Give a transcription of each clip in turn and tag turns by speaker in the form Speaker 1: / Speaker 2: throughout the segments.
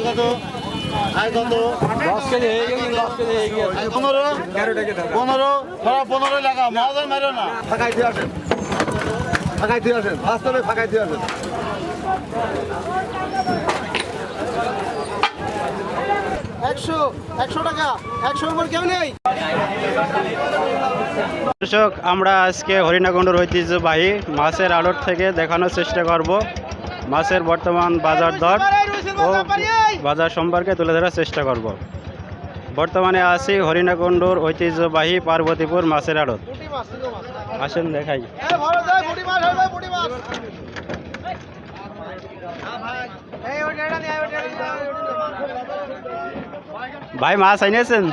Speaker 1: কত 10 কেজি হয়ে গেছে, 10 কেজি হয়ে গেছে। 15 15 লাগা মজা মারো না। ফাঁকাই দিয়ে আসেন, বাস্তবে ফাঁকাই দিয়ে আসেন। একশো টাকা, 100 উপর কেউ নেই।
Speaker 2: দর্শক, আমরা আজকে হরিণাকুণ্ডুর ঐতিহ্যবাহী মাছের আড়ত থেকে দেখানোর চেষ্টা করব মাছের বর্তমান বাজার দর ও বাজার সম্পর্কে তুলে ধরার চেষ্টা করব। বর্তমানে আছি হরিণাকুণ্ডুর ঐতিহ্যবাহী পার্বতীপুর মাছের আড়ত। আসেন দেখাই। ভাই মাছ আনিয়েছেন?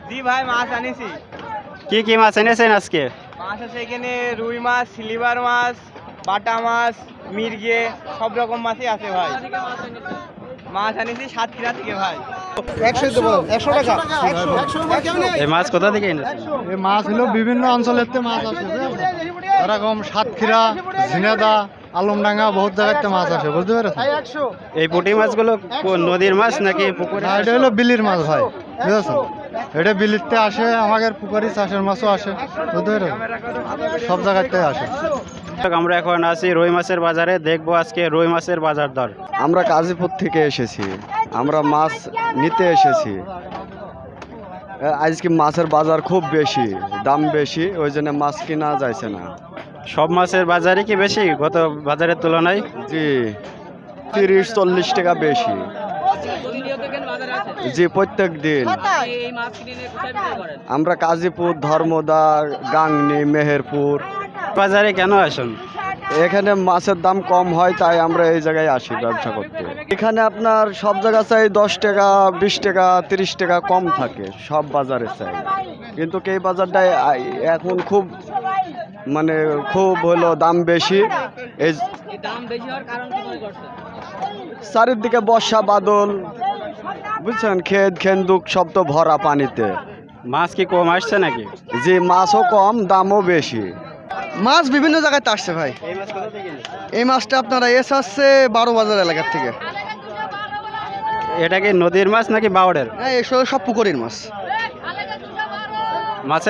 Speaker 3: জি ভাই, মাছ আনিছি।
Speaker 2: কি কি মাছ এনেছেন আজকে?
Speaker 3: মাছ আছে এখানে রুই মাছ, সিলভার মাছ, বাটা মাছ, মির্গে, সব রকম মাছই আছে ভাই। মাছ আনিছি সাতক্ষীরা থেকে ভাই।
Speaker 1: 100 টাকা।
Speaker 2: এই মাছ কোথা থেকে এনেছেন?
Speaker 1: এই মাছ হলো বিভিন্ন অঞ্চলের মাছ আছে, এরকম সাতক্ষীরা, ঝিনাদা, আলমডাঙ্গা বহুত জায়গাতে মাছ আসে, বুঝতে পেরেছেন?
Speaker 2: এই পুঁটি মাছগুলো নদীর মাছ নাকি পুকুরে?
Speaker 1: এটা হলো বিলির মাছ ভাই, বুঝেছেন? এটা বিলিতে আসে, আমাদের পুকুরি চাষের মাছও আসে, বুঝতে পেরেছেন? সব জায়গাতে আসে।
Speaker 2: আমরা এখন আছি রুই মাছের বাজারে, দেখবো আজকে রুই মাছের বাজার দর।
Speaker 4: আমরা গাজীপুর থেকে এসেছি, আমরা মাছ নিতে এসেছি। আজকে মাছের বাজার খুব বেশি, দাম বেশি, ওই জন্য মাছ কিনা যাইছে না।
Speaker 2: সব মাছের বাজারই কি বেশি গত বাজারের তুলনায়?
Speaker 4: জি, 30-40 টাকা বেশি। জি, প্রত্যেক দিন। আমরা গাজীপুর, ধর্মদা, গাংনী, মেহেরপুর
Speaker 2: বাজারে কেন আসুন?
Speaker 4: এখানে মাছের দাম কম হয়, তাই আমরা এই জায়গায় আসি ব্যবসা করতে। এখানে আপনার সব জায়গা চাই 10 টাকা, 20 টাকা, 30 টাকা কম থাকে সব বাজারে চাই, কিন্তু এই বাজারটায় এখন খুব খুব হলো দাম বেশি। এই চারিদিকে বর্ষা বাদল, বুঝছেন, ক্ষেত খেন্দুক সব তো ভরা পানিতে।
Speaker 2: মাছ কি কম আসছে নাকি?
Speaker 4: জি, মাছও কম, দামও বেশি।
Speaker 5: মাছ বিভিন্ন জায়গায় আসছে ভাই। এই মাছটা আপনারা আসছে 12 বাজার এলাকার থেকে।
Speaker 2: এটা কি নদীর মাছ নাকি বাওড়ের?
Speaker 5: হ্যাঁ, এসব সব পুকুরের মাছ।
Speaker 2: মাছের